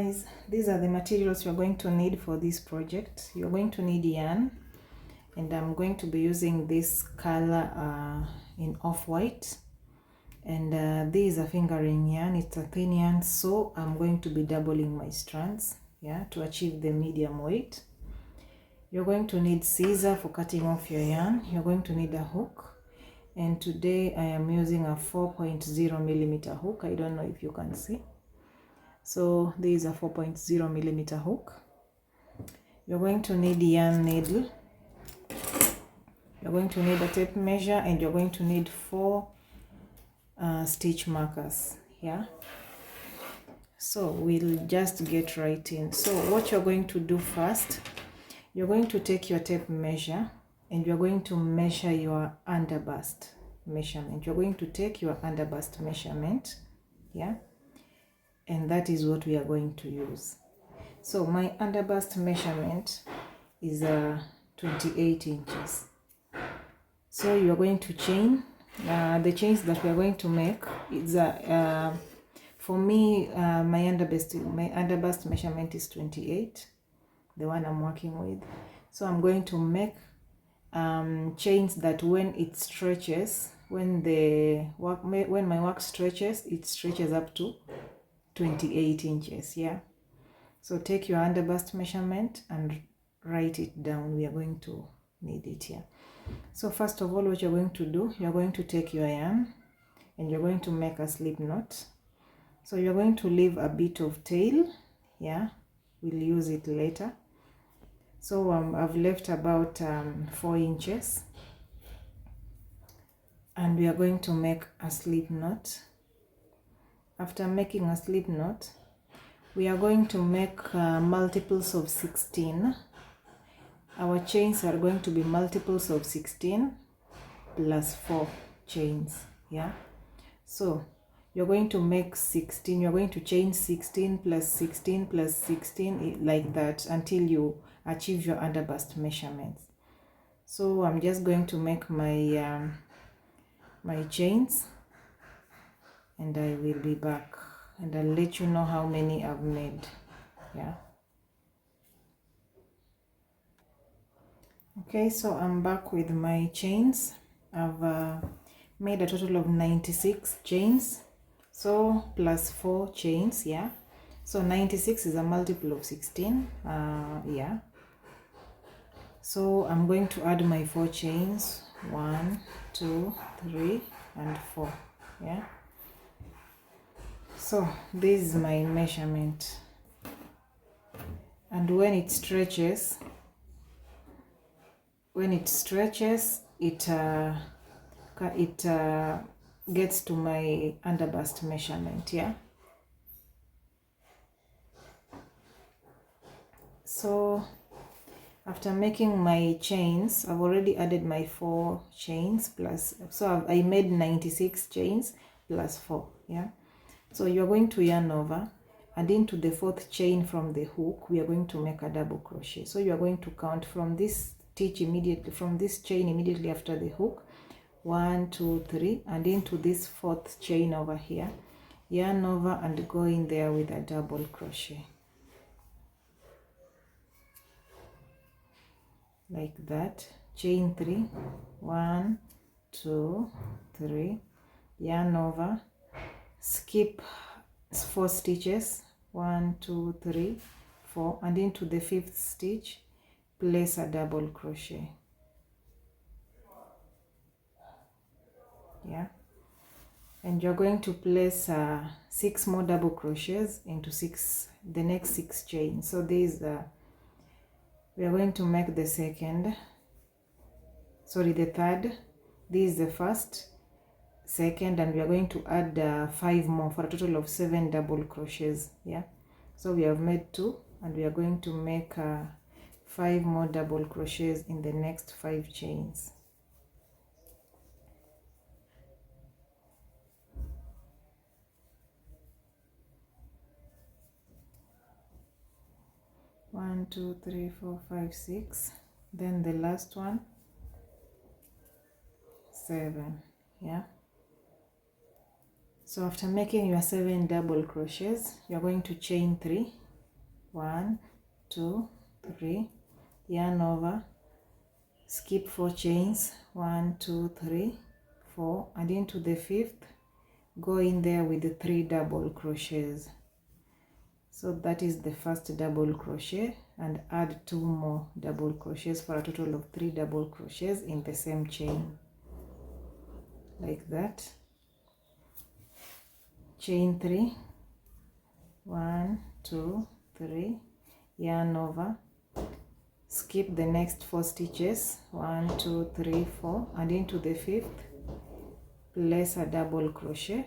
guys, these are the materials you're going to need for this project. You're going to need yarn, and I'm going to be using this color in off-white, and this is a fingering yarn. It's a thin yarn, so I'm going to be doubling my strands, yeah, to achieve the medium weight. You're going to need scissors for cutting off your yarn. You're going to need a hook, and today I am using a 4.0 millimeter hook. I don't know if you can see. So this is a 4.0 millimeter hook. You're going to need yarn needle. You're going to need a tape measure, and you're going to need 4 stitch markers. Yeah. So we'll just get right in. So what you're going to do first, you're going to take your tape measure, and you're going to measure your underbust measurement. You're going to take your underbust measurement, yeah, and that is what we are going to use. So my underbust measurement is 28 inches. So you're going to chain. The chains that we are going to make is for me, my underbust measurement is 28, the one I'm working with. So I'm going to make chains that when it stretches, when my work stretches, it stretches up to 28 inches. Yeah. So take your underbust measurement and write it down. We are going to need it here. So first of all, what you're going to do, you're going to take your yarn and you're going to make a slip knot. So you're going to leave a bit of tail. Yeah, we'll use it later. So I've left about 4 inches, and we are going to make a slip knot. After making a slip knot, we are going to make multiples of 16. Our chains are going to be multiples of 16 plus 4 chains. Yeah. So you're going to make 16. You're going to chain 16 plus 16 plus 16 like that until you achieve your underbust measurements. So I'm just going to make my my chains, and I will be back and I'll let you know how many I've made. Yeah. Okay, so I'm back with my chains. I've made a total of 96 chains, so plus 4 chains. Yeah, so 96 is a multiple of 16. Yeah, so I'm going to add my 4 chains, 1, 2, 3 and 4. Yeah, so this is my measurement, and when it stretches, it gets to my underbust measurement. Yeah, so after making my chains, I've already added my 4 chains plus, so I made 96 chains plus 4. Yeah, so you're going to yarn over, and into the 4th chain from the hook we are going to make a double crochet. So you are going to count from this stitch immediately, from this chain immediately after the hook, 1, 2, 3, and into this 4th chain over here, yarn over and go in there with a double crochet like that. Chain 3, 1, 2, 3, yarn over, skip 4 stitches, 1, 2, 3, 4, and into the 5th stitch place a double crochet. Yeah, and you're going to place 6 more double crochets into the next 6 chains. So these we are going to make the 3rd. This is the 1st, 2nd, and we are going to add 5 more for a total of 7 double crochets. Yeah, so we have made 2, and we are going to make 5 more double crochets in the next 5 chains. One, 2, 3, 4, 5, 6. Then the last one, 7. Yeah. So after making your 7 double crochets, you're going to chain 3 1, 2, 3, yarn over, skip 4 chains, 1, 2, 3, 4, and into the 5th go in there with the 3 double crochets. So that is the first double crochet, and add 2 more double crochets for a total of 3 double crochets in the same chain, like that. Chain 3, 1, 2, 3, yarn over, skip the next 4 stitches, 1, 2, 3, 4, and into the 5th place a double crochet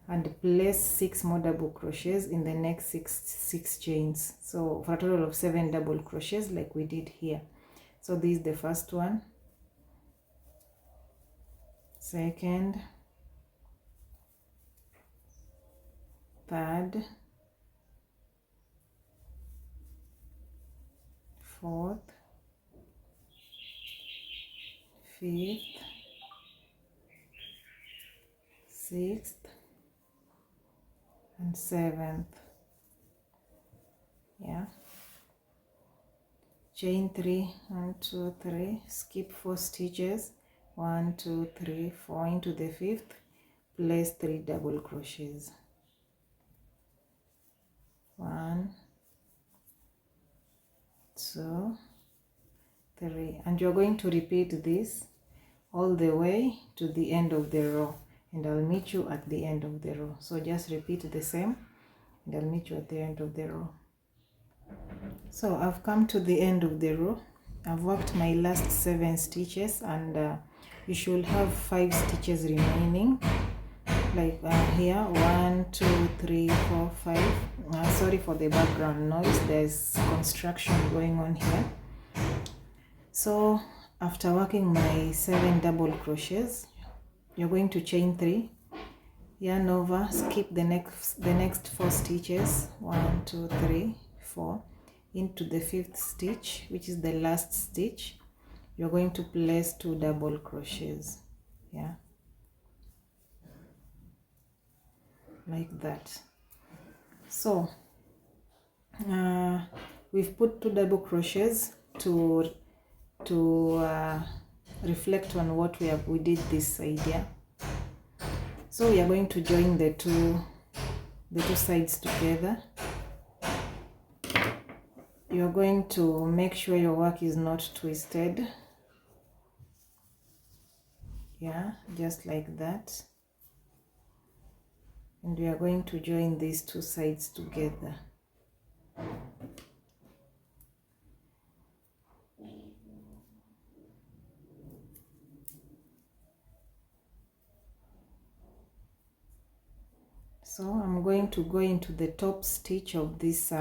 and place 6 more double crochets in the next 6 chains, so for a total of 7 double crochets like we did here. So this is the first one, second, third, fourth, fifth, sixth, and 7th. Yeah, chain 3, 1, 2, 3, skip 4 stitches, 1, 2, 3, 4, into the 5th place 3 double crochets, 1, 2, 3, and you're going to repeat this all the way to the end of the row, and I'll meet you at the end of the row. So just repeat the same, and I'll meet you at the end of the row. So I've come to the end of the row. I've worked my last 7 stitches, and you should have 5 stitches remaining, like here, 1, 2, 3, 4, 5. Sorry for the background noise, there's construction going on here. So after working my 7 double crochets, you're going to chain 3, yarn over, skip the next 4 stitches, 1, 2, 3, 4, into the 5th stitch, which is the last stitch. You're going to place 2 double crochets, yeah, like that. So we've put 2 double crochets to reflect on what we did this side, yeah. So we are going to join the two sides together. You're going to make sure your work is not twisted, yeah, just like that. And we are going to join these 2 sides together. So I'm going to go into the top stitch of this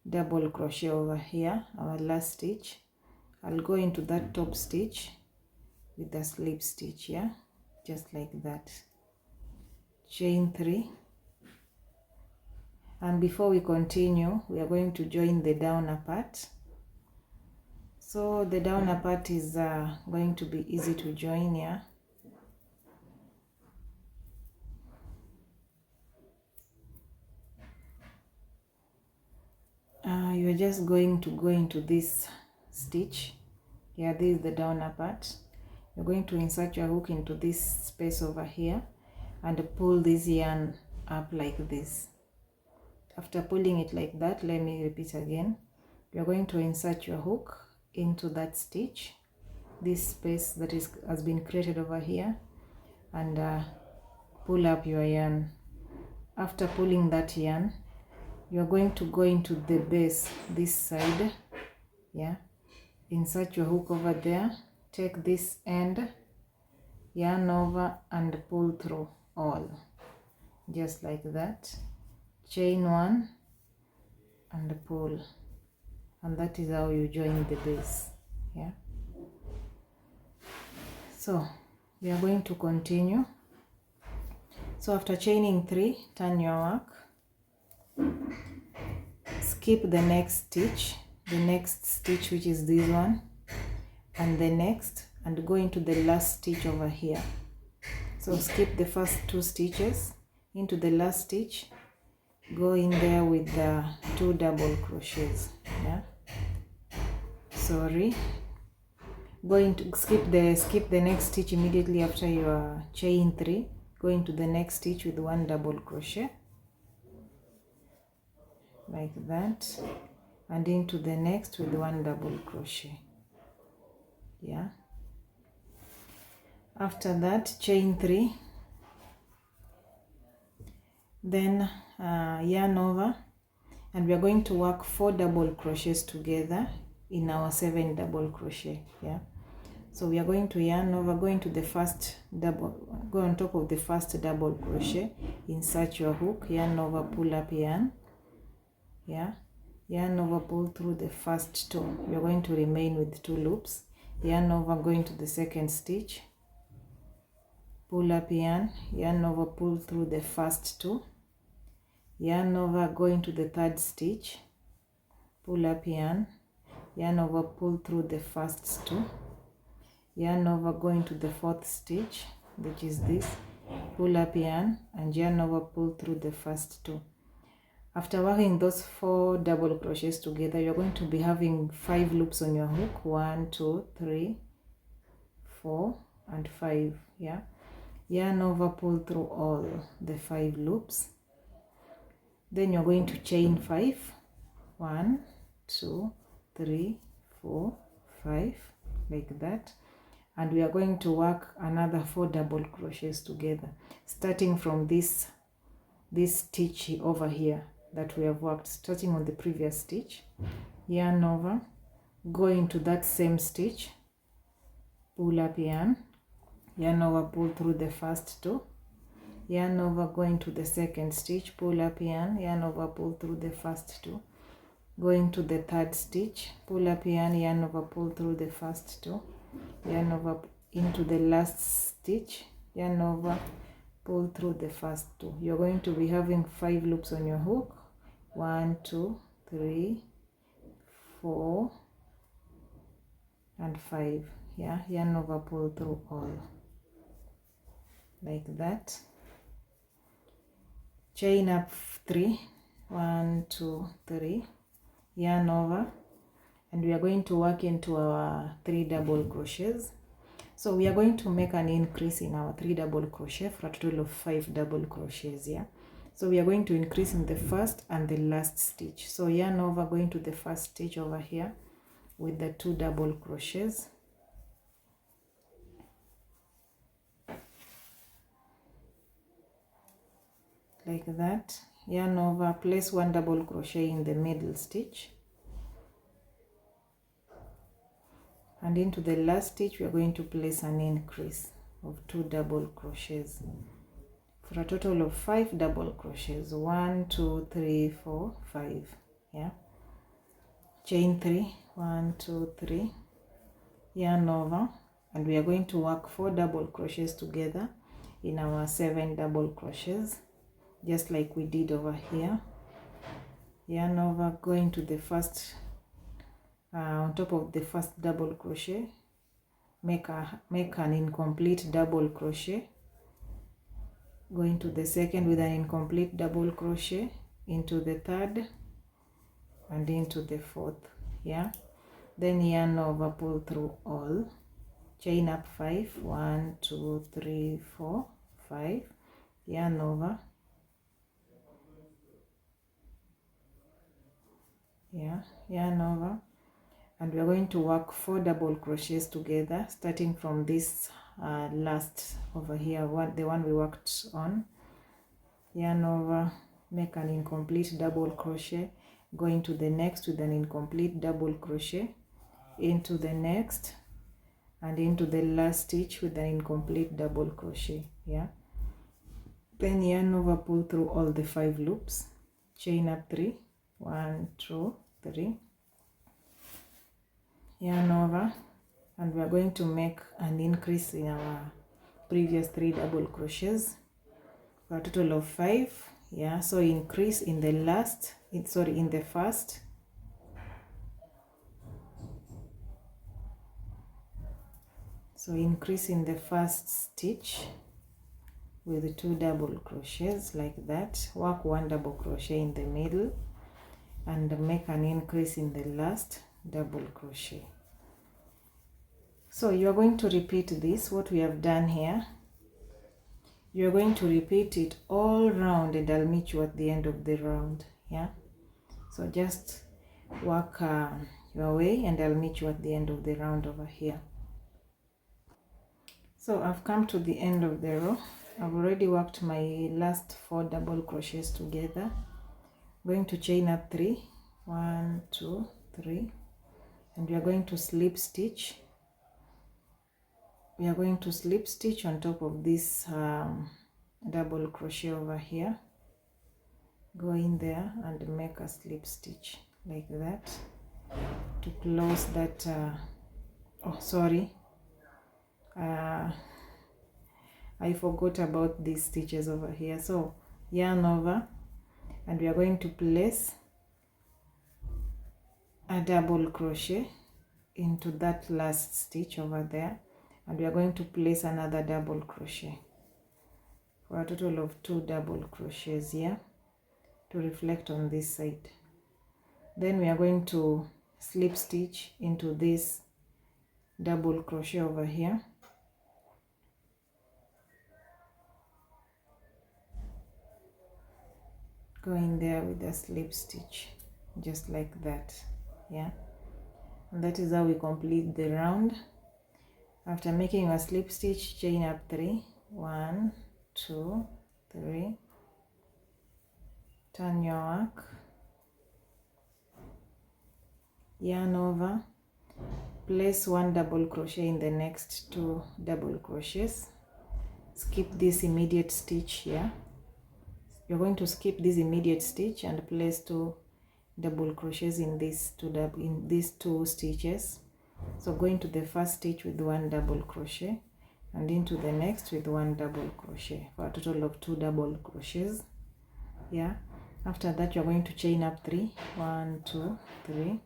double crochet over here, our last stitch. I'll go into that top stitch with the slip stitch, yeah, just like that. Chain 3, and before we continue, we are going to join the downer part. So the downer part is going to be easy to join, yeah. You're just going to go into this stitch, yeah, this is the downer part. You're going to insert your hook into this space over here and pull this yarn up like this. After pulling it like that, let me repeat again. You're going to insert your hook into that stitch, this space that has been created over here, and pull up your yarn. After pulling that yarn, you're going to go into the base, this side, yeah. Insert your hook over there, take this end, yarn over, and pull through all, just like that. Chain 1 and pull, and that is how you join the base, yeah. So we are going to continue. So after chaining 3, turn your work, skip the next stitch, which is this one, and the next, and go into the last stitch over here. So skip the first 2 stitches, into the last stitch, go in there with the 2 double crochets. Yeah, sorry, going to skip the next stitch immediately after your chain 3. Go into the next stitch with 1 double crochet like that, and into the next with 1 double crochet. Yeah, after that chain 3, then yarn over, and we are going to work 4 double crochets together in our 7 double crochet. Yeah, so we are going to yarn over, go into the first double, go on top of the first double crochet, insert your hook, yarn over, pull up yarn. Yeah, yarn over, pull through the first 2. You're going to remain with 2 loops. Yarn over, go into the second stitch, pull up yarn, yarn over, pull through the first 2. Yarn over, go into the third stitch, pull up yarn, yarn over, pull through the first 2. Yarn over, go into the fourth stitch, which is this, pull up yarn, and yarn over, pull through the first 2. After working those 4 double crochets together, you're going to be having 5 loops on your hook. 1, 2, 3, 4, and 5. Yeah, yarn over, pull through all the 5 loops. Then you're going to chain 5. 1, 2, 3, 4, 5, like that. And we are going to work another 4 double crochets together, starting from this stitch over here that we have worked, starting on the previous stitch. Yarn over, go into that same stitch, pull up yarn, yarn over, pull through the first 2. Yarn over, go into the second stitch, pull up yarn, yarn over, pull through the first 2. Go into the third stitch, pull up yarn, yarn over, pull through the first 2. Yarn over into the last stitch, yarn over, pull through the first 2. You're going to be having 5 loops on your hook. 1, 2, 3, 4, and 5. Yeah, yarn over, pull through all, like that. Chain up 3, 1, 2, 3, yarn over, and we are going to work into our 3 double crochets. So we are going to make an increase in our 3 double crochet for a total of 5 double crochets. Yeah, so we are going to increase in the first and the last stitch. So yarn over, going to the first stitch over here with the 2 double crochets, like that. Yarn over, place 1 double crochet in the middle stitch, and into the last stitch we are going to place an increase of 2 double crochets for a total of 5 double crochets. 1, 2, 3, 4, 5. Yeah, chain 3, 1, 2, 3, yarn over, and we are going to work 4 double crochets together in our 7 double crochets, just like we did over here. Yarn over, go into the first on top of the first double crochet, make an incomplete double crochet, go into the second with an incomplete double crochet, into the third, and into the fourth. Yeah, then yarn over, pull through all, chain up 5, 1, 2, 3, 4, 5, yarn over, yeah, yarn over, and we are going to work 4 double crochets together, starting from this last over here, the one we worked on. Yarn over, make an incomplete double crochet, go into the next with an incomplete double crochet, into the next, and into the last stitch with an incomplete double crochet. Yeah, then yarn over, pull through all the 5 loops, chain up 3, 1, 2, 3, yarn over, and we are going to make an increase in our previous 3 double crochets for a total of 5. Yeah, so increase in the in the first, so increase in the first stitch, with 2 double crochets like that. Work 1 double crochet in the middle and make an increase in the last double crochet. So you are going to repeat this, what we have done here. You are going to repeat it all round, and I'll meet you at the end of the round. Yeah, so just work your way, and I'll meet you at the end of the round over here. So I've come to the end of the row. I've already worked my last 4 double crochets together. I'm going to chain up 3, 1, 2, 3, and we are going to slip stitch. We are going to slip stitch on top of this double crochet over here. Go in there and make a slip stitch like that to close that oh sorry, I forgot about these stitches over here. So yarn over, and we are going to place a double crochet into that last stitch over there, and we are going to place another double crochet for a total of 2 double crochets here to reflect on this side. Then we are going to slip stitch into this double crochet over here, go in there with a slip stitch just like that. Yeah, and that is how we complete the round. After making a slip stitch, chain up 3, 1, 2, 3, turn your work, yarn over, place 1 double crochet in the next 2 double crochets, skip this immediate stitch here. You're going to skip this immediate stitch and place 2 double crochets in these 2 stitches. So go into the first stitch with 1 double crochet and into the next with 1 double crochet for a total of 2 double crochets. Yeah, after that you're going to chain up 3, 1, 2, 3,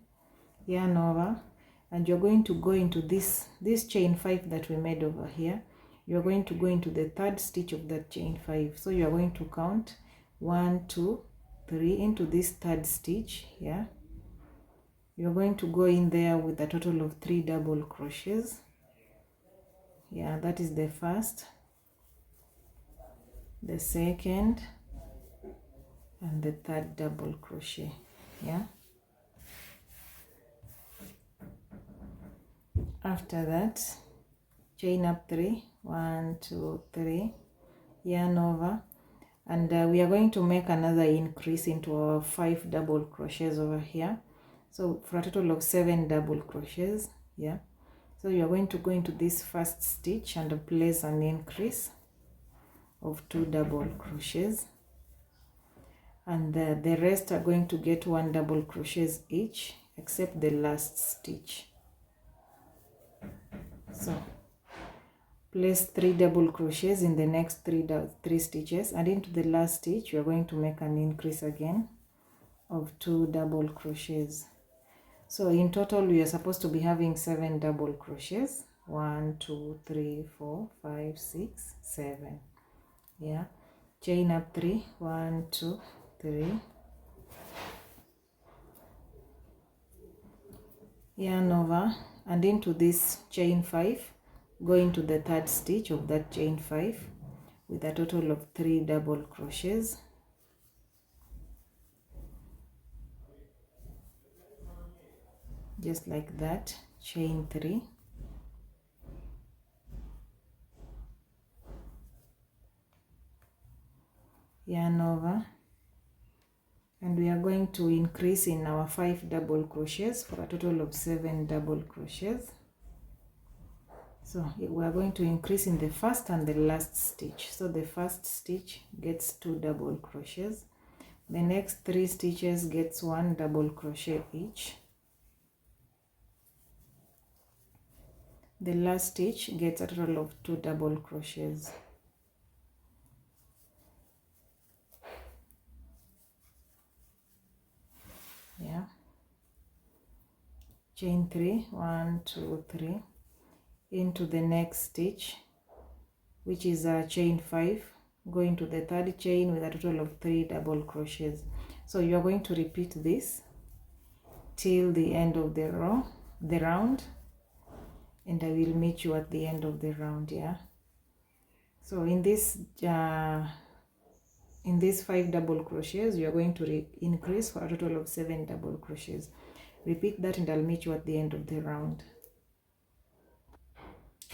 yarn over, and you're going to go into this chain 5 that we made over here. You're going to go into the 3rd stitch of that chain 5. So you are going to count 1, 2, 3 into this 3rd stitch. Yeah, you're going to go in there with a total of 3 double crochets. Yeah, that is the first, the second, and the 3rd double crochet. Yeah, after that chain up 3, 1, 2, 3, yarn over, and we are going to make another increase into our 5 double crochets over here, so for a total of 7 double crochets. Yeah, so you are going to go into this first stitch and place an increase of 2 double crochets, and the rest are going to get 1 double crochets each except the last stitch. So place 3 double crochets in the next 3 stitches, and into the last stitch you are going to make an increase again of 2 double crochets. So in total we are supposed to be having 7 double crochets. 1, 2, 3, 4, 5, 6, 7. Yeah, chain up 3, 1, 2, 3, yarn over, and into this chain 5 go into the 3rd stitch of that chain 5 with a total of 3 double crochets. Just like that, chain 3, yarn over, and we are going to increase in our 5 double crochets for a total of 7 double crochets. So we are going to increase in the first and the last stitch. So the first stitch gets 2 double crochets, the next 3 stitches gets 1 double crochet each, the last stitch gets a total of 2 double crochets. Yeah, chain 3, 1, 2, 3, into the next stitch, which is a chain 5, go into the third chain with a total of 3 double crochets. So you are going to repeat this till the end of the round, and I will meet you at the end of the round. Yeah, so in these 5 double crochets, you are going to increase for a total of 7 double crochets. Repeat that and I'll meet you at the end of the round.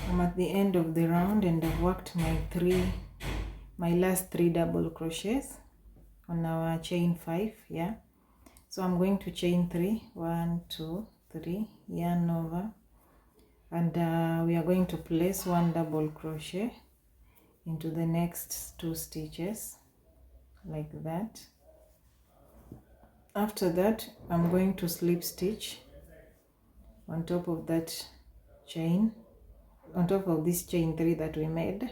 I'm at the end of the round and I've worked my last 3 double crochets on our chain 5. Yeah, so I'm going to chain 3, 1 2 3, yarn over, and we are going to place 1 double crochet into the next 2 stitches like that. After that, I'm going to slip stitch on top of that chain, on top of this chain 3 that we made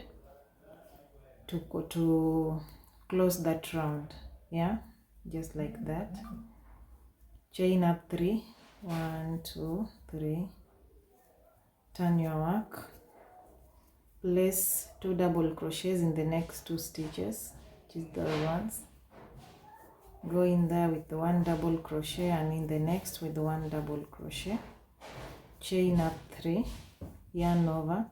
to close that round. Yeah, just like that. Chain up 3, 1 2 3, turn your work, place 2 double crochets in the next 2 stitches, which is the ones. Go in there with 1 double crochet and in the next with 1 double crochet, chain up 3, yarn over,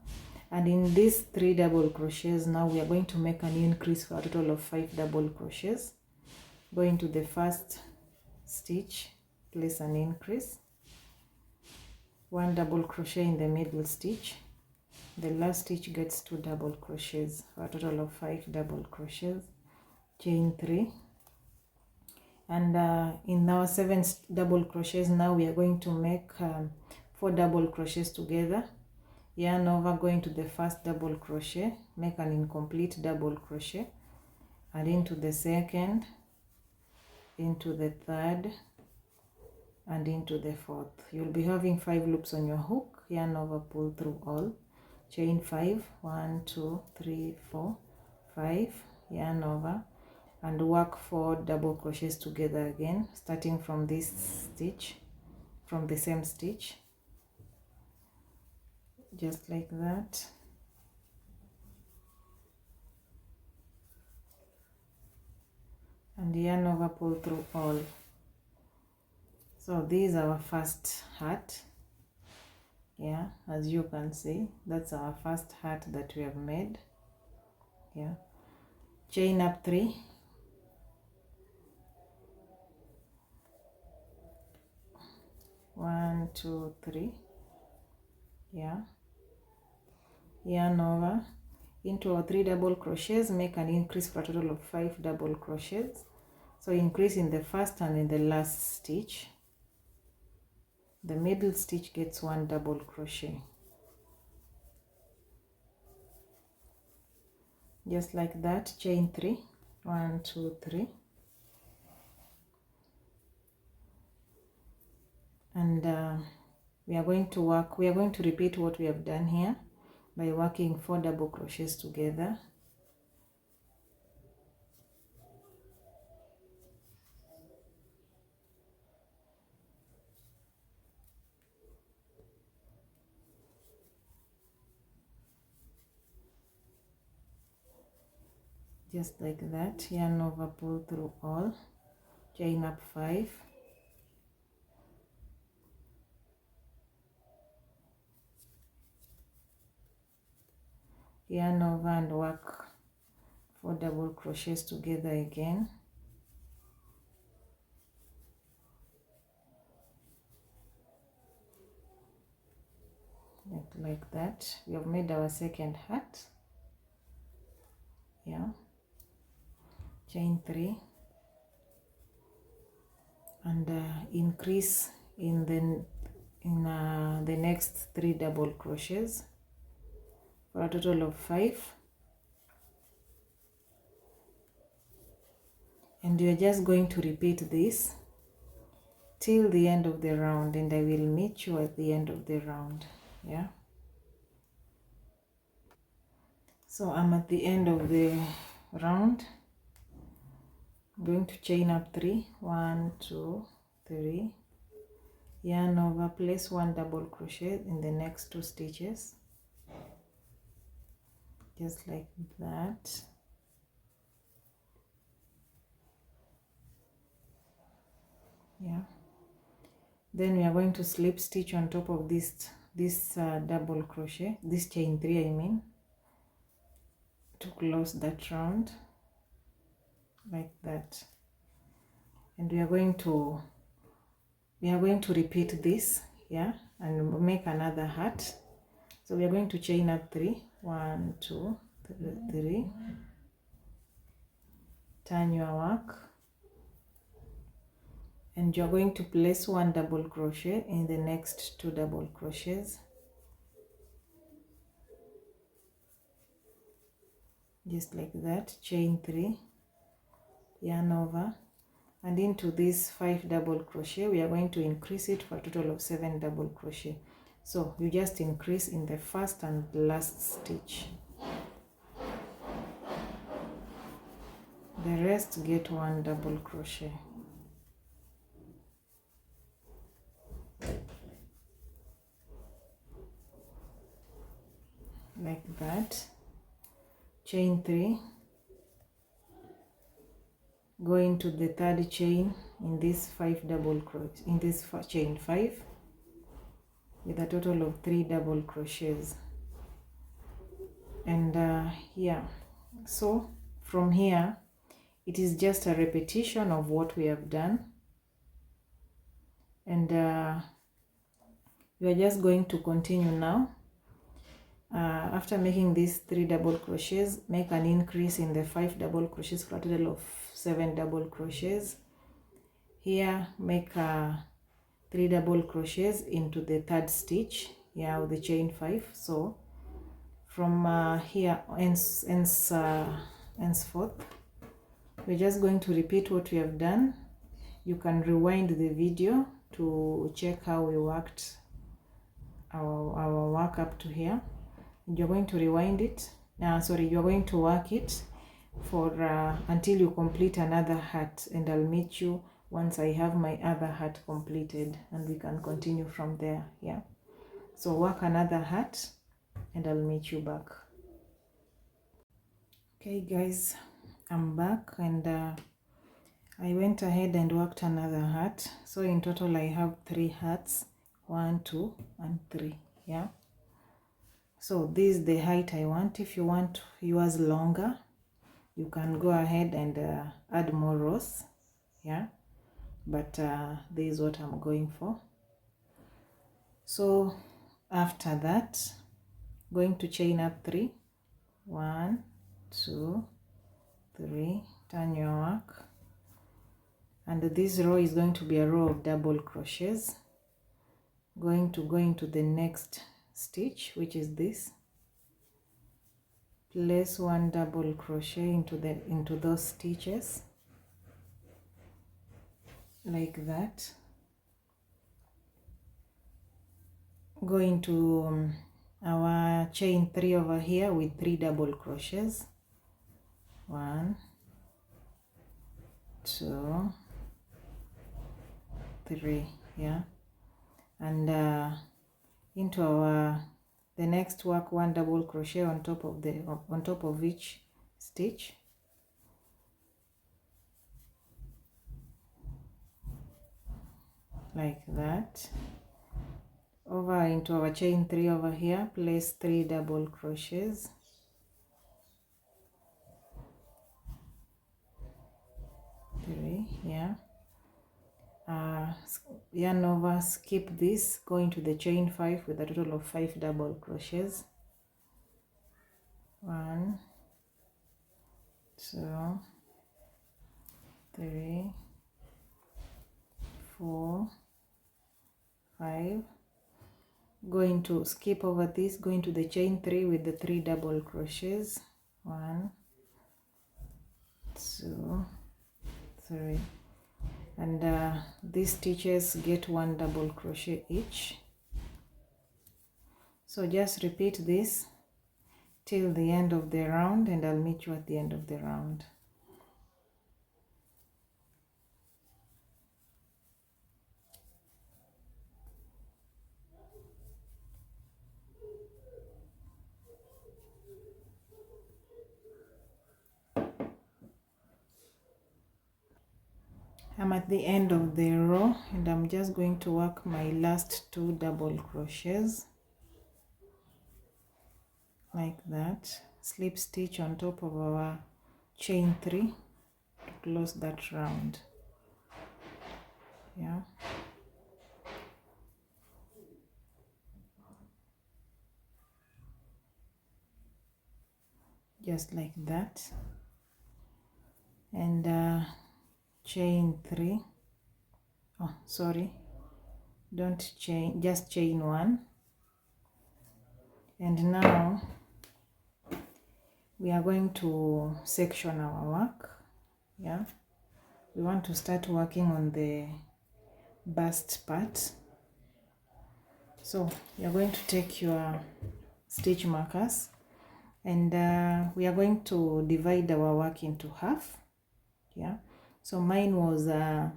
and in these 3 double crochets now we are going to make an increase for a total of 5 double crochets. Go into the first stitch, place an increase, 1 double crochet in the middle stitch, the last stitch gets 2 double crochets for a total of 5 double crochets, chain 3, and in our 7 double crochets now we are going to make 4 double crochets together. Yarn over, go into the first double crochet, make an incomplete double crochet, and into the second, into the third, and into the fourth. You'll be having 5 loops on your hook. Yarn over, pull through all, chain 5, 1 2 3 4 5, yarn over, and work 4 double crochets together again, starting from this stitch, from the same stitch, just like that. And yarn over, pull through all. So this is our first hat. Yeah, as you can see, that's our first hat that we have made. Yeah, chain up 3, 1 2 3, yeah, yarn over, into our 3 double crochets, make an increase for a total of 5 double crochets. So increase in the first and in the last stitch. The middle stitch gets 1 double crochet, just like that. Chain 3, 1 2 3, and we are going to repeat what we have done here by working 4 double crochets together. Just like that. Yarn over, pull through all, chain up 5, yarn over, and work 4 double crochets together again, like that. We have made our second hat. Yeah, chain 3, and increase in the next 3 double crochets for a total of 5, and you are just going to repeat this till the end of the round, and I will meet you at the end of the round. Yeah, so I'm at the end of the round. I'm going to chain up 3, 1 2 3, yarn over, place 1 double crochet in the next 2 stitches, just like that. Yeah, then we are going to slip stitch on top of this double crochet, this chain 3 I mean, to close that round like that. And we are going to repeat this, yeah, and make another hat. So we are going to chain up 3, 1 2 3, turn your work, and you're going to place 1 double crochet in the next 2 double crochets, just like that. Chain 3, yarn over, and into this 5 double crochet we are going to increase it for a total of 7 double crochet. So you just increase in the first and last stitch, the rest get 1 double crochet like that. Chain 3, go into the third chain in this 5 double crochet, in this chain 5, with a total of 3 double crochets. And here, so from here it is just a repetition of what we have done, and we are just going to continue now. After making these 3 double crochets, make an increase in the 5 double crochets for a total of 7 double crochets. Here make 3 double crochets into the third stitch, yeah, with the chain 5. So from here henceforth we're just going to repeat what we have done. You can rewind the video to check how we worked our work up to here. You're going to rewind it, you're going to work it for until you complete another hat, and I'll meet you once I have my other hat completed, and we can continue from there. Yeah, so work another hat and I'll meet you back. Okay guys, I'm back, and I went ahead and worked another hat. So in total I have 3 hats, 1 2 and 3. Yeah, so this is the height I want. If you want yours longer, you can go ahead and add more rows. Yeah, but this is what I'm going for. So after that, going to chain up 3, 1 2 3, turn your work, and this row is going to be a row of double crochets. Going to go into the next stitch, which is this, place 1 double crochet into those stitches like that. Go into our chain 3 over here with 3 double crochets, 1 2 3, yeah, and into our the next work 1 double crochet on top of each stitch, like that. Over into our chain 3 over here, place 3 double crochets, 3, yeah. Yarn over, skip this, go into the chain 5 with a total of 5 double crochets, 1 2 3 4 5. Going to skip over this, go into the chain 3 with the 3 double crochets, 1 2 3, and these stitches get 1 double crochet each. So just repeat this till the end of the round, and I'll meet you at the end of the round. I'm at the end of the row and I'm just going to work my last 2 double crochets like that. Slip stitch on top of our chain 3 to close that round. Yeah. Just like that. And chain 3. Oh, sorry. Don't chain, just chain 1. And now we are going to section our work. Yeah. We want to start working on the bust part. So you're going to take your stitch markers and we are going to divide our work into half. Yeah, so mine was I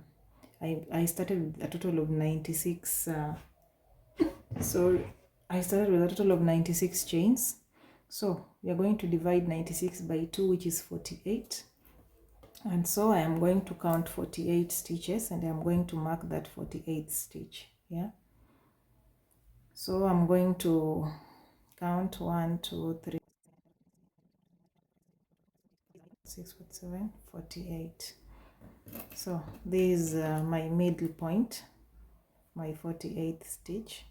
started with a total of 96 I started with a total of 96 chains. So we are going to divide 96 by 2, which is 48. And so I am going to count 48 stitches and I am going to mark that 48th stitch. Yeah, so I'm going to count 1, 2, 3, 6, 7, 48. So this is my middle point, my 48th stitch.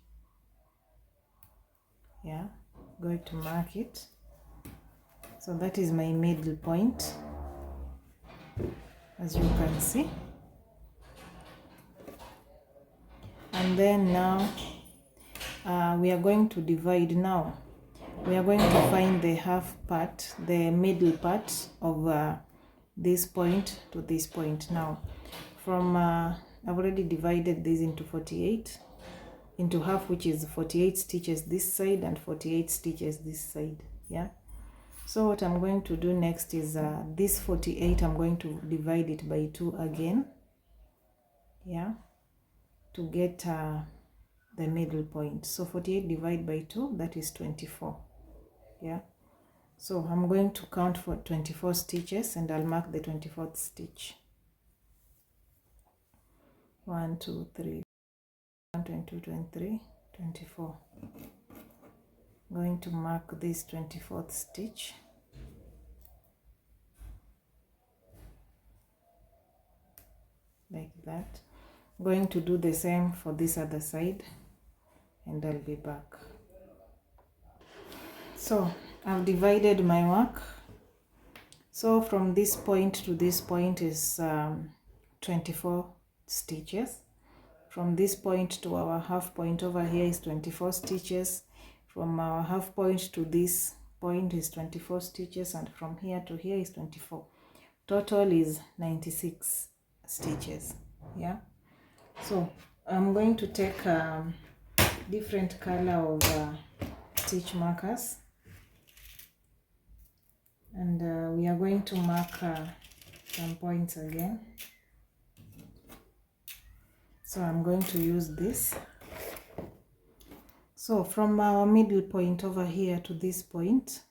Yeah, going to mark it. So that is my middle point, as you can see. And then now we are going to divide. Now we are going to find the half part, the middle part of this point to this point. Now from I've already divided this into 48 into half, which is 48 stitches this side and 48 stitches this side. Yeah, so what I'm going to do next is this 48 I'm going to divide it by 2 again. Yeah, to get the middle point. So 48 divided by 2, that is 24. Yeah, so I'm going to count for 24 stitches and I'll mark the 24th stitch. 1, 2, 3, 1, 22, 23, 24. I'm going to mark this 24th stitch. Like that. I'm going to do the same for this other side and I'll be back. So I've divided my work. So from this point to this point is 24 stitches. From this point to our half point over here is 24 stitches. From our half point to this point is 24 stitches, and from here to here is 24. Total is 96 stitches. Yeah, so I'm going to take different color of stitch markers, and we are going to mark some points again. So I'm going to use this. So from our middle point over here to this point,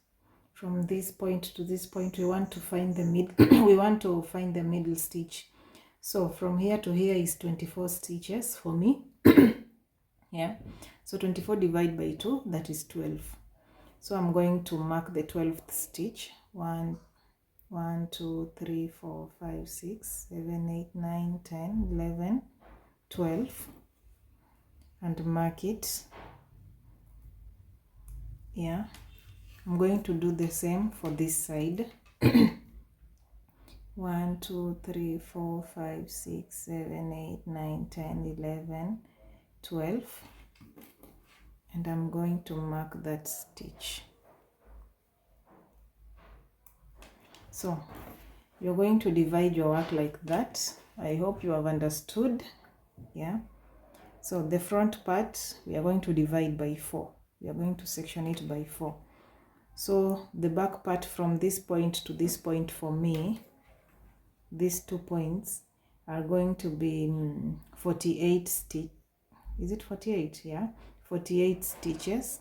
from this point to this point, we want to find the middle we want to find the middle stitch. So from here to here is 24 stitches for me. Yeah, so 24 divided by 2, that is 12. So I'm going to mark the 12th stitch. 1, 2, 3, 4, 5, 6, 7, 8, 9, 10, 11, 12, and mark it. Yeah, I'm going to do the same for this side. 1, 2, 3, 4, 5, 6, 7, 8, 9, 10, 11, 12, and I'm going to mark that stitch. So you're going to divide your work like that. I hope you have understood. Yeah, so the front part we are going to divide by 4. We are going to section it by 4. So the back part from this point to this point for me, these 2 points are going to be 48 stitch. Is it 48? Yeah, 48 stitches.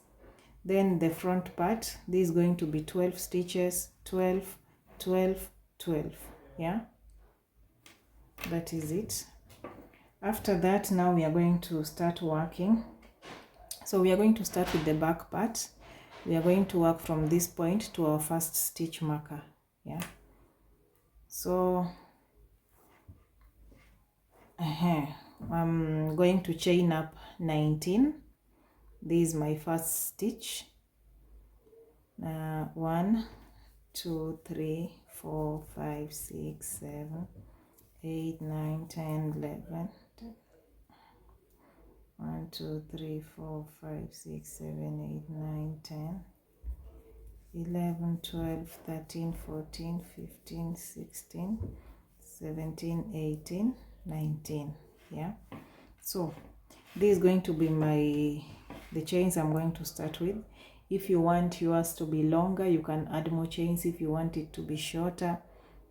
Then the front part, this is going to be 12 stitches, 12, 12, 12. Yeah, That is it. After that, now we are going to start working. So we are going to start with the back part. We are going to work from this point to our first stitch marker. Yeah, so I'm going to chain up 19. This is my first stitch. 1 2 3 4 5 6 7 8 9 10 11 1 2 3 4 5 6 7 8 9 10 11 12 13 14 15 16 17 18 19. Yeah, so this is going to be the chains I'm going to start with. If you want yours to be longer, you can add more chains. If you want it to be shorter,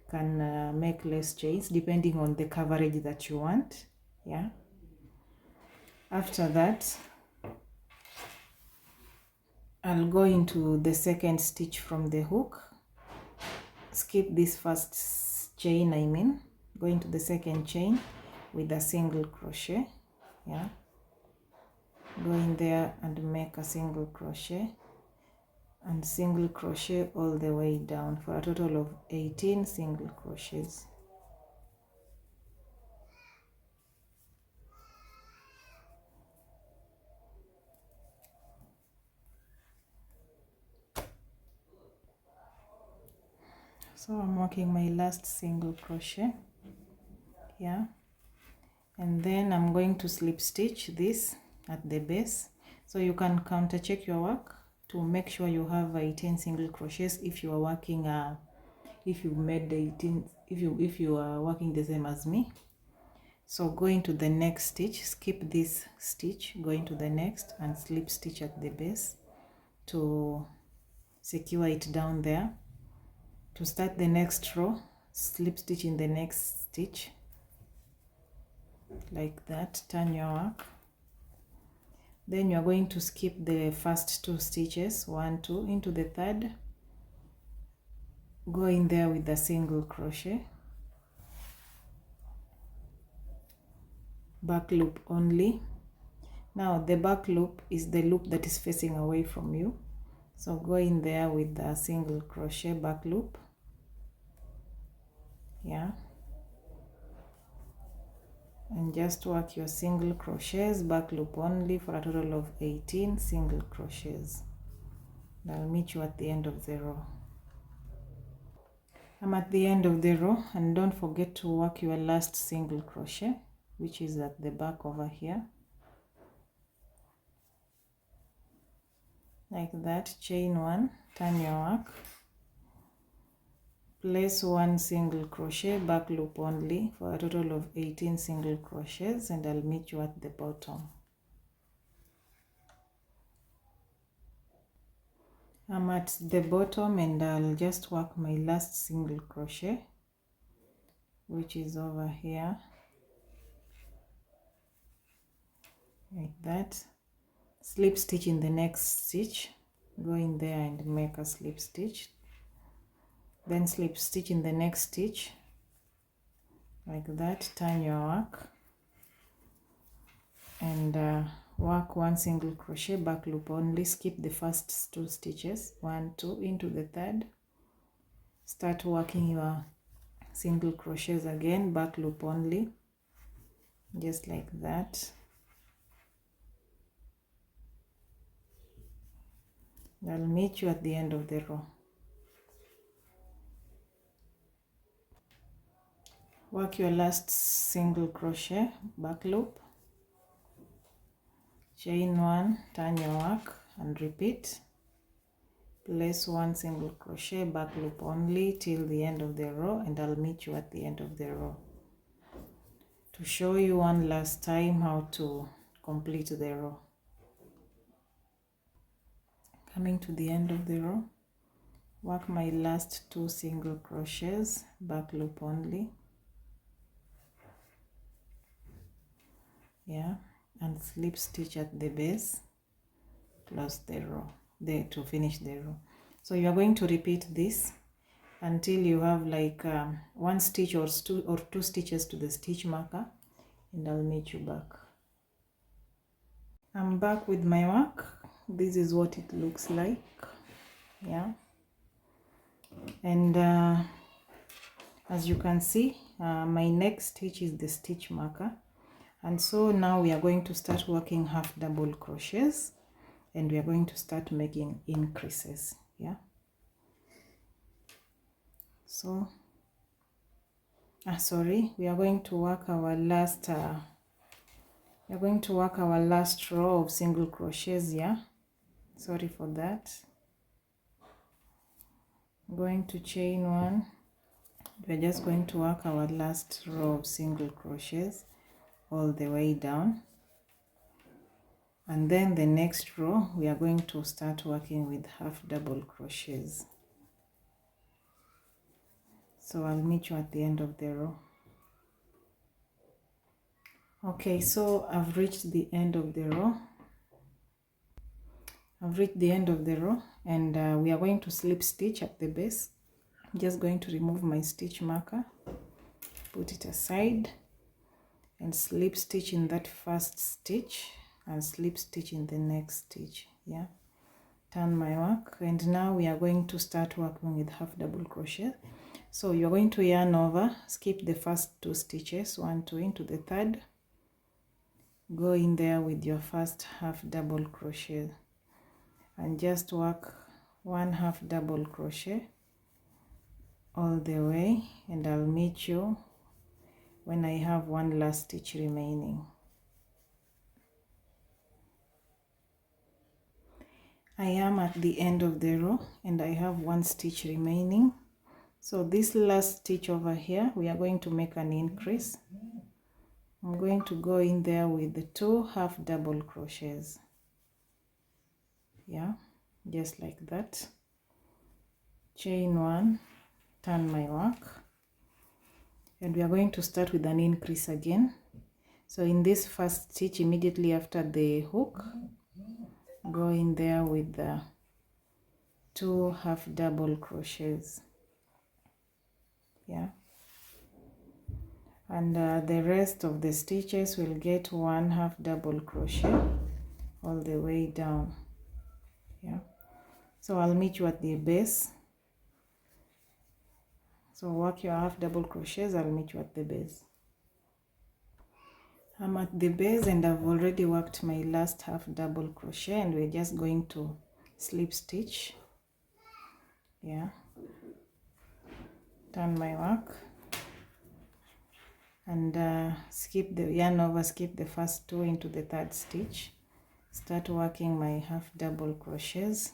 you can make less chains depending on the coverage that you want. Yeah, after that I'll go into the second stitch from the hook, skip this first chain, go into the second chain with a single crochet. Yeah, go in there and make a single crochet and single crochet all the way down for a total of 18 single crochets. So I'm working my last single crochet. Yeah, and then I'm going to slip stitch this at the base, so you can counter check your work to make sure you have 18 single crochets if you are working if you made 18, if you are working the same as me. So go into the next stitch, skip this stitch, go into the next and slip stitch at the base to secure it down there. To start the next row, slip stitch in the next stitch like that, turn your work. Then you are going to skip the first 2 stitches, 1 2, into the third, go in there with a single crochet, back loop only. Now the back loop is the loop that is facing away from you, so go in there with a single crochet back loop. Yeah, and just work your single crochets back loop only for a total of 18 single crochets. I'll meet you at the end of the row. I'm at the end of the row, and don't forget to work your last single crochet, which is at the back over here, like that. Chain 1, turn your work, place 1 single crochet back loop only for a total of 18 single crochets, and I'll meet you at the bottom. I'm at the bottom, and I'll just work my last single crochet, which is over here, like that. Slip stitch in the next stitch, go in there and make a slip stitch, then slip stitch in the next stitch like that. Turn your work and work 1 single crochet back loop only, skip the first 2 stitches, 1 2, into the third, start working your single crochets again, back loop only, just like that. I'll meet you at the end of the row. Work your last single crochet back loop, chain 1, turn your work and repeat. Place 1 single crochet back loop only till the end of the row, and I'll meet you at the end of the row to show you one last time how to complete the row. Coming to the end of the row, work my last 2 single crochets back loop only. Yeah, and slip stitch at the base, close the row there to finish the row. So you are going to repeat this until you have like one stitch or two stitches to the stitch marker, and I'll meet you back. I'm back with my work. This is what it looks like, yeah. And as you can see, my next stitch is the stitch marker, and so now we are going to start working half double crochets, and we are going to start making increases, yeah. So sorry, we are going to work our last row of single crochets, yeah. Sorry for that. I'm going to chain one. We're just going to work our last row of single crochets all the way down, and then the next row we are going to start working with half double crochets. So I'll meet you at the end of the row. Okay, so I've reached the end of the row. And we are going to slip stitch at the base. I'm just going to remove my stitch marker, put it aside, and slip stitch in that first stitch and slip stitch in the next stitch, yeah. Turn my work, and now we are going to start working with half double crochet. So you're going to yarn over, skip the first two stitches, 1, 2 into the third, go in there with your first half double crochet, and just work one half double crochet all the way, and I'll meet you when I have one last stitch remaining. I am at the end of the row and I have one stitch remaining. So this last stitch over here, we are going to make an increase. I'm going to go in there with the 2 half double crochets, yeah, just like that. Chain 1, turn my work, and we are going to start with an increase again. So in this first stitch, immediately after the hook, go in there with the 2 half double crochets, yeah, and the rest of the stitches will get 1 half double crochet all the way down, yeah. So I'll meet you at the base. So work your half double crochets, I'll meet you at the base. I'm at the base and I've already worked my last half double crochet, and we're just going to slip stitch, yeah. Turn my work, and skip the yarn over, skip the first 2 into the third stitch, start working my half double crochets.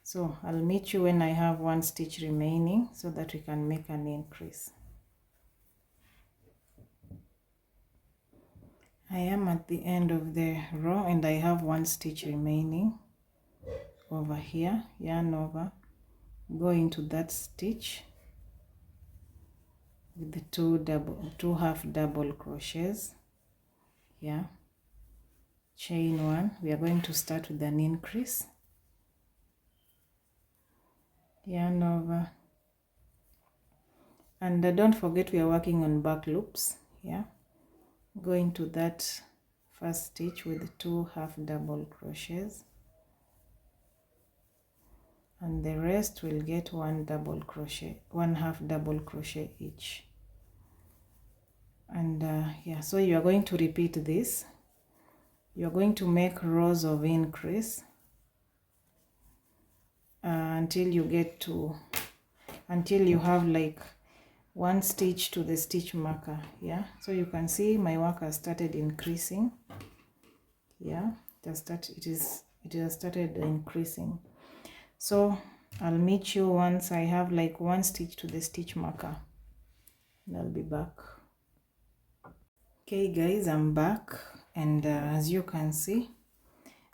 So I'll meet you when I have one stitch remaining so that we can make an increase. I am at the end of the row and I have one stitch remaining over here. Yarn over, go into that stitch with the 2 half double crochets, yeah. Chain 1, we are going to start with an increase, yarn over, and don't forget we are working on back loops, yeah. Go into that first stitch with 2 half double crochets, and the rest will get 1 double crochet, 1 half double crochet each. And yeah, so you are going to repeat this. You are going to make rows of increase until you get to, until you have like one stitch to the stitch marker, yeah. So you can see my work has started increasing, yeah. It has started increasing. So I'll meet you once I have like one stitch to the stitch marker, and I'll be back. Okay guys, I'm back, and as you can see,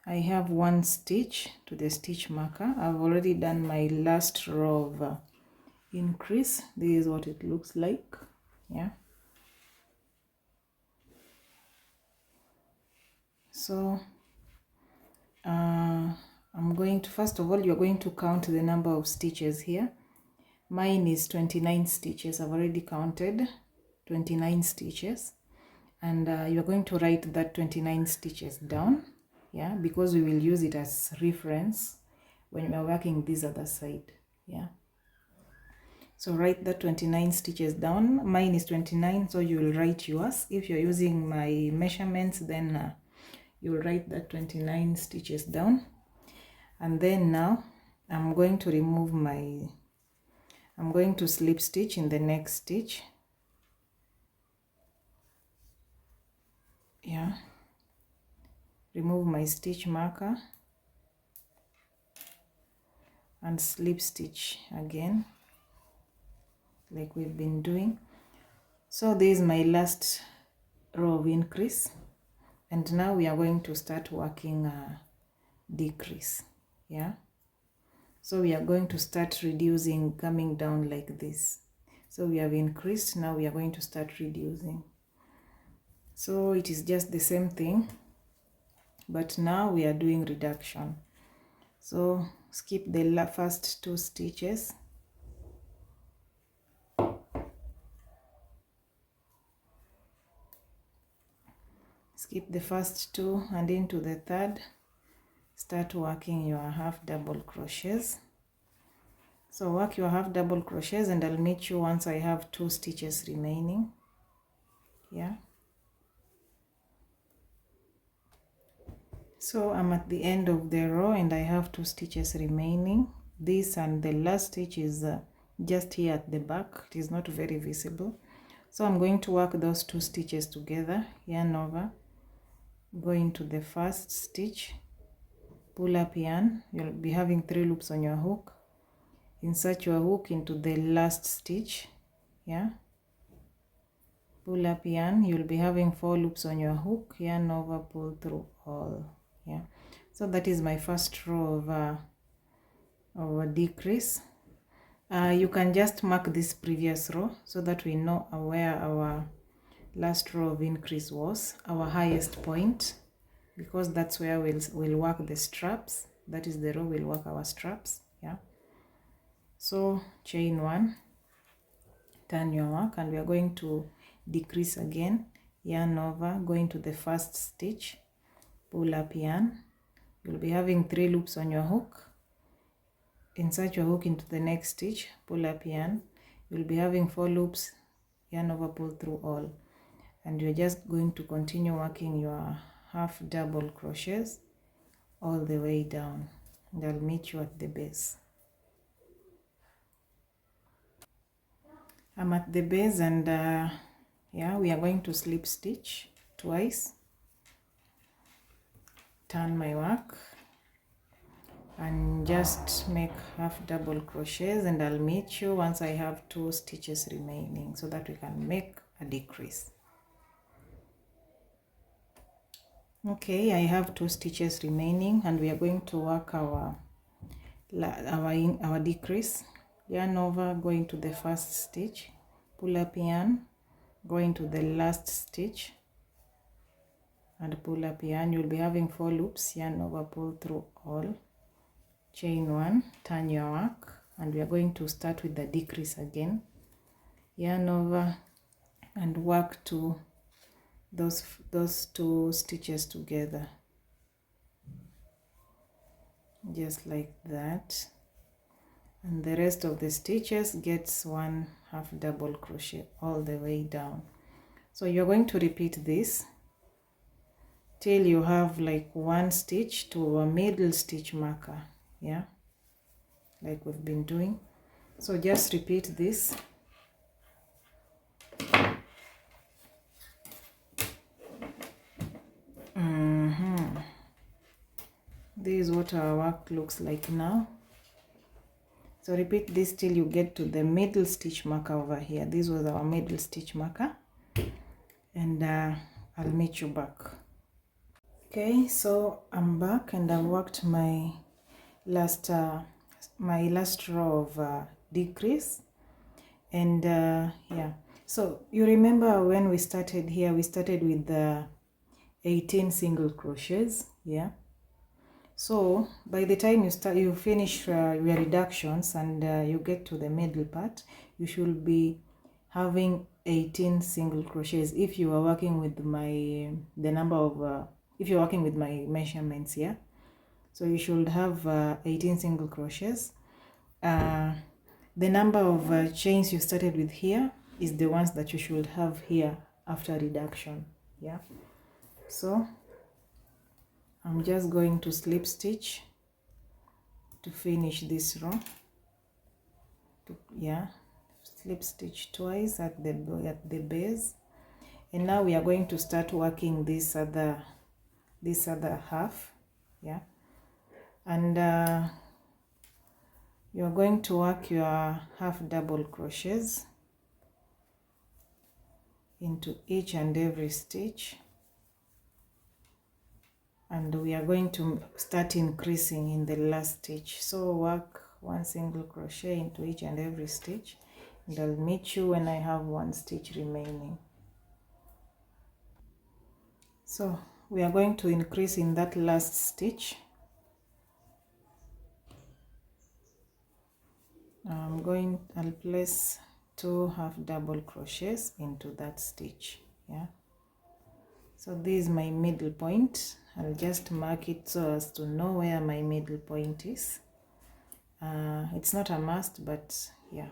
I have one stitch to the stitch marker. I've already done my last row of increase. This is what it looks like, yeah. So I'm going to, first of all, you're going to count the number of stitches here. Mine is 29 stitches. I've already counted 29 stitches, and you're going to write that 29 stitches down, yeah, because we will use it as reference when we are working this other side. Yeah, so write the 29 stitches down. Mine is 29, so you will write yours. If you're using my measurements, then you will write the 29 stitches down. And then now I'm going to remove my, I'm going to slip stitch in the next stitch. Yeah, remove my stitch marker and slip stitch again, like we've been doing. So this is my last row of increase, and now we are going to start working decrease. Yeah, so we are going to start reducing, coming down like this. So we have increased, now we are going to start reducing. So it is just the same thing, but now we are doing reduction. So skip the first 2 stitches. Skip the first 2 and into the third start working your half double crochets. So work your half double crochets, and I'll meet you once I have 2 stitches remaining. Yeah, so I'm at the end of the row and I have 2 stitches remaining. This and the last stitch is just here at the back. It is not very visible, so I'm going to work those 2 stitches together. Yarn over, go into the first stitch, pull up yarn. You'll be having 3 loops on your hook. Insert your hook into the last stitch. Yeah, pull up yarn. You'll be having 4 loops on your hook. Yarn over, pull through all. Yeah, so that is my first row of a decrease. You can just mark this previous row so that we know where our last row of increase was, our highest point, because that's where we'll work the straps. That is the row we'll work our straps. Yeah, so chain 1, turn your work, and we are going to decrease again. Yarn over, go into the first stitch, pull up yarn. You'll be having 3 loops on your hook. Insert your hook into the next stitch, pull up yarn. You'll be having 4 loops. Yarn over, pull through all, and you're just going to continue working your half double crochets all the way down, and I'll meet you at the base. I'm at the base, and yeah, we are going to slip stitch twice, turn my work, and just make half double crochets, and I'll meet you once I have 2 stitches remaining so that we can make a decrease. Okay, I have 2 stitches remaining, and we are going to work our decrease. Yarn over, go into the first stitch, pull up yarn, go into the last stitch and pull up yarn. You'll be having 4 loops. Yarn over, pull through all, chain 1, turn your work, and we are going to start with the decrease again. Yarn over and work to those 2 stitches together, just like that, and the rest of the stitches gets 1 half double crochet all the way down. So you're going to repeat this till you have like 1 stitch to a middle stitch marker. Yeah, like we've been doing. So just repeat this. This is what our work looks like now. So repeat this till you get to the middle stitch marker over here. This was our middle stitch marker, and I'll meet you back. Okay, so I'm back, and I've worked my last row of decrease, and yeah, so you remember when we started here, we started with the 18 single crochets. Yeah, So by the time you finish your reductions and you get to the middle part, you should be having 18 single crochets if you are working with the number of if you're working with my measurements here. So you should have 18 single crochets. The number of chains you started with here is the ones that you should have here after reduction. Yeah, so I'm just going to slip stitch to finish this row. Yeah, slip stitch twice at the base, and now we are going to start working this other half. Yeah, and you're going to work your half double crochets into each and every stitch, and we are going to start increasing in the last stitch. So work one single crochet into each and every stitch, and I'll meet you when I have one stitch remaining. So we are going to increase in that last stitch. I'll place 2 half double crochets into that stitch. Yeah, so this is my middle point. I'll just mark it so as to know where my middle point is. It's not a must, but yeah.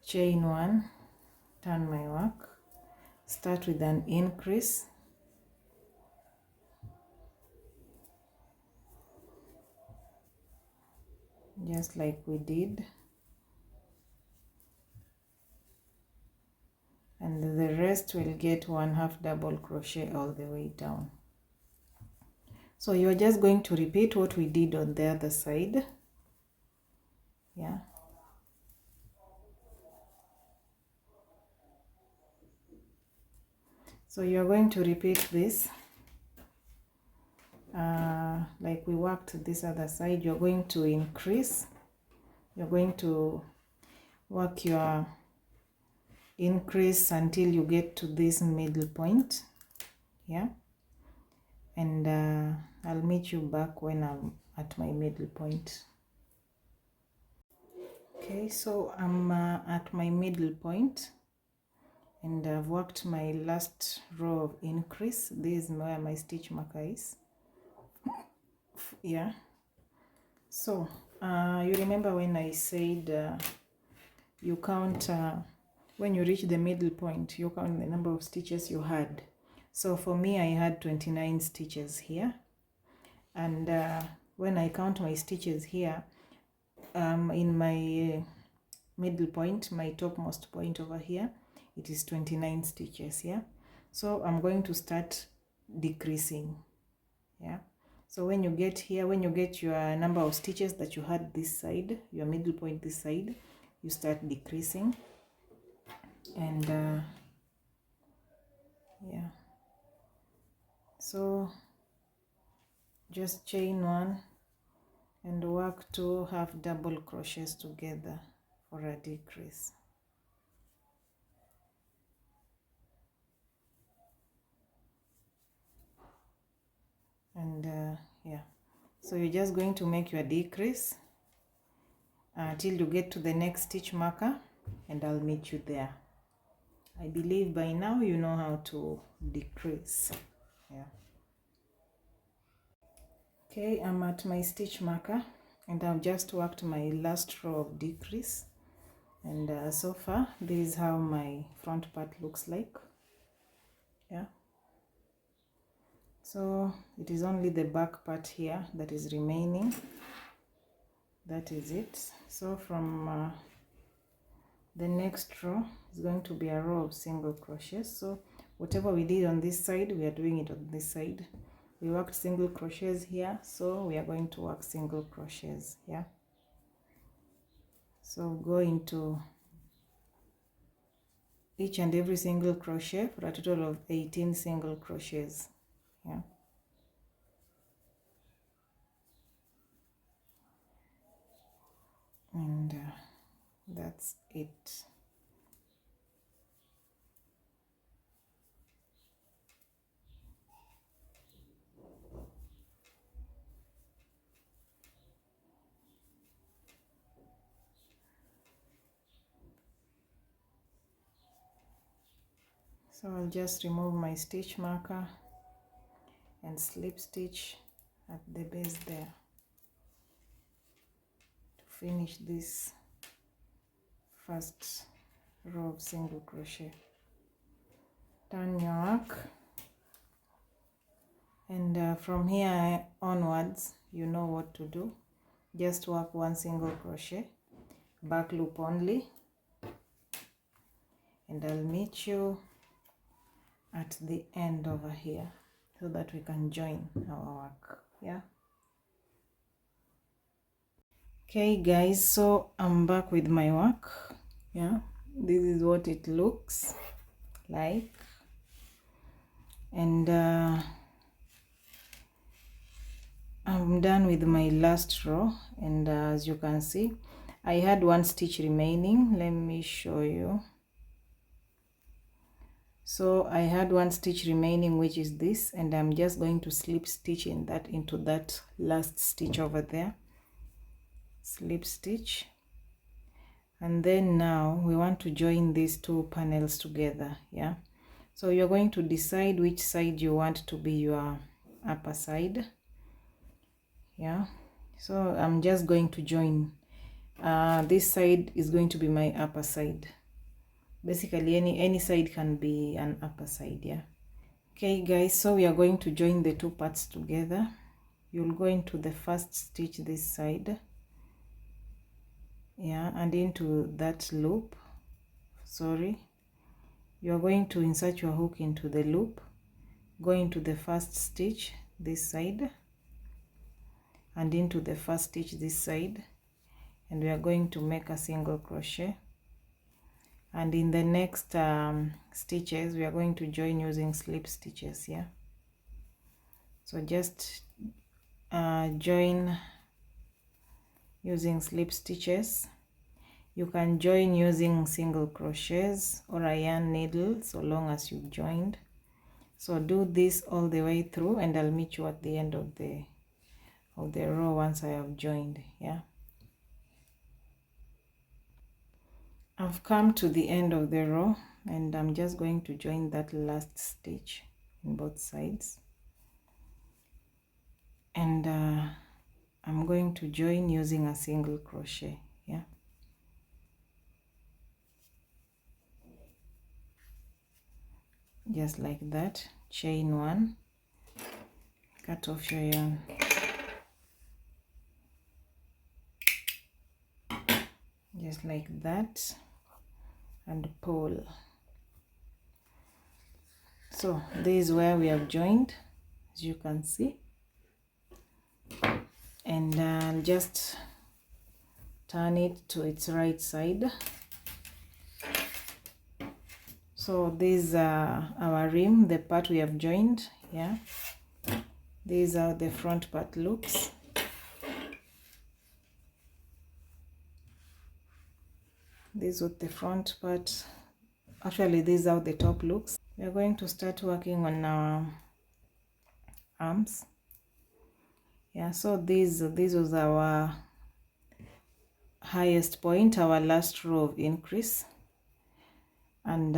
Chain 1, turn my work, start with an increase, just like we did, and the rest will get 1 half double crochet all the way down. So you're just going to repeat what we did on the other side. Yeah, so you're going to repeat this like we worked this other side. You're going to increase, you're going to work your increase until you get to this middle point. Yeah, and I'll meet you back when I'm at my middle point. Okay, so I'm at my middle point, and I've worked my last row of increase. This is where my stitch marker is. Yeah, so you remember when I said you count when you reach the middle point, you count the number of stitches you had. So for me, I had 29 stitches here, and when I count my stitches here, in my middle point, my topmost point over here, it is 29 stitches. Yeah, so I'm going to start decreasing. Yeah, so when you get here, when you get your number of stitches that you had this side, your middle point this side, you start decreasing. And yeah, so just chain 1 and work 2 half double crochets together for a decrease. And yeah, so you're just going to make your decrease till you get to the next stitch marker, and I'll meet you there. I believe by now you know how to decrease. Yeah. Okay, I'm at my stitch marker, and I've just worked my last row of decrease, and so far this is how my front part looks like. Yeah, so it is only the back part here that is remaining. That is it. So from the next row is going to be a row of single crochets. So whatever we did on this side, we are doing it on this side. We worked single crochets here, so we are going to work single crochets. Yeah, so go into each and every single crochet for a total of 18 single crochets. Yeah, and that's it. So I'll just remove my stitch marker and slip stitch at the base there to finish this first row of single crochet. Turn your work, and from here onwards you know what to do. Just work one single crochet, back loop only, and I'll meet you at the end over here so that we can join our work. Yeah, okay guys, so I'm back with my work. Yeah, this is what it looks like, and I'm done with my last row, and as you can see, I had one stitch remaining. Let me show you. So I had one stitch remaining, which is this, and I'm just going to slip stitch in that into that last stitch over there. Slip stitch, and then now we want to join these two panels together. Yeah, so you're going to decide which side you want to be your upper side. Yeah, so I'm just going to join this side is going to be my upper side. Basically any side can be an upper side. Yeah, okay guys, so we are going to join the two parts together. You'll go into the first stitch this side, yeah, and into that loop, sorry, you're going to insert your hook into the loop, go into the first stitch this side and into the first stitch this side, and we are going to make a single crochet, and in the next stitches we are going to join using slip stitches. Yeah, so just join using slip stitches. You can join using single crochets or a yarn needle so long as you've joined. So do this all the way through, and I'll meet you at the end of the row once I have joined. Yeah, I've come to the end of the row, and I'm just going to join that last stitch in both sides, and I'm going to join using a single crochet. Yeah, just like that. Chain one, cut off your yarn, just like that, and pull. So this is where we have joined, as you can see, and I'll just turn it to its right side. So these are our rim, the part we have joined. Yeah, these are the front part looks. This is what the front part, actually these are the top looks. We are going to start working on our arms. Yeah, so this was our highest point, our last row of increase, and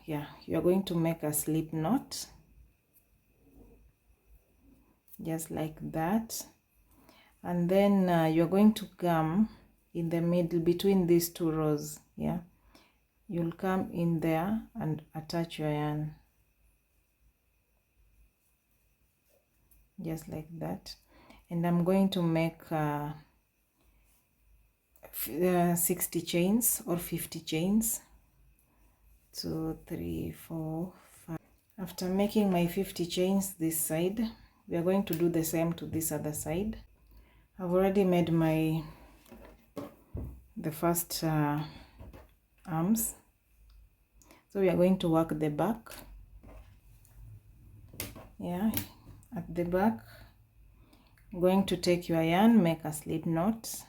yeah, you're going to make a slip knot just like that, and then you're going to come in the middle between these two rows. Yeah, you'll come in there and attach your yarn just like that, and I'm going to make 60 chains or 50 chains. 2, 3, 4, 5. After making my 50 chains this side, we are going to do the same to this other side. I've already made the first arms, so we are going to work the back. Yeah, at the back, I'm going to take your yarn, make a slip knot,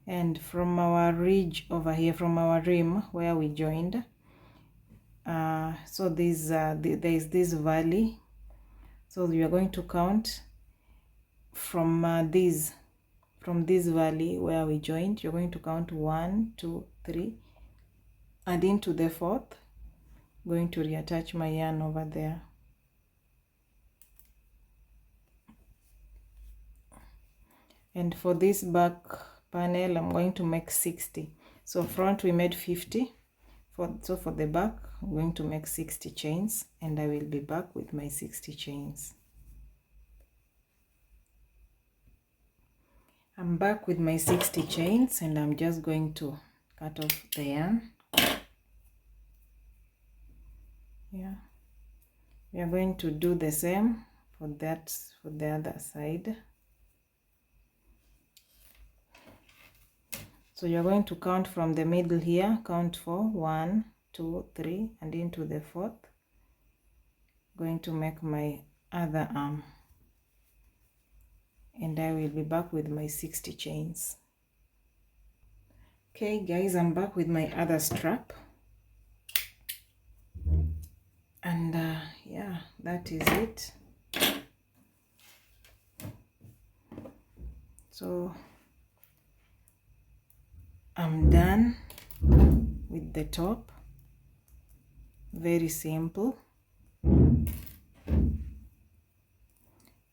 and from our ridge over here, from our rim where we joined, so there is this valley, so we are going to count from this valley where we joined. You're going to count 1, 2, 3, and into the fourth, going to reattach my yarn over there. And for this back panel, I'm going to make 60. So front we made 50. So for the back, I'm going to make 60 chains, and I will be back with my 60 chains. I'm back with my 60 chains, and I'm just going to cut off the yarn. Yeah, we are going to do the same for the other side. So you're going to count from the middle here, count for 1, 2, 3, and into the fourth. Going to make my other arm, and I will be back with my 60 chains. Okay guys, I'm back with my other strap, and yeah, that is it. So I'm done with the top. Very simple.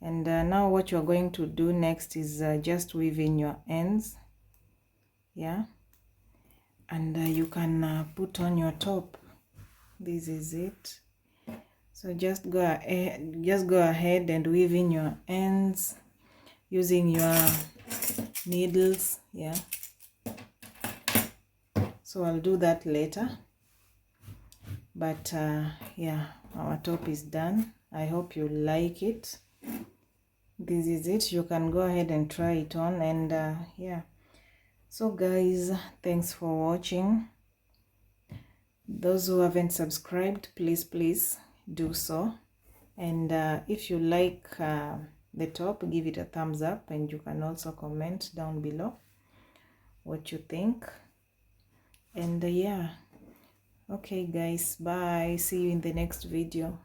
And now what you're going to do next is just weave in your ends. Yeah, and you can put on your top. This is it. So just go ahead and weave in your ends using your needles. Yeah, so I'll do that later, but yeah, our top is done. I hope you like it. This is it. You can go ahead and try it on, and yeah. So guys, thanks for watching. Those who haven't subscribed, please do so. And if you like the top, give it a thumbs up, and you can also comment down below what you think. And yeah, okay guys, bye, see you in the next video.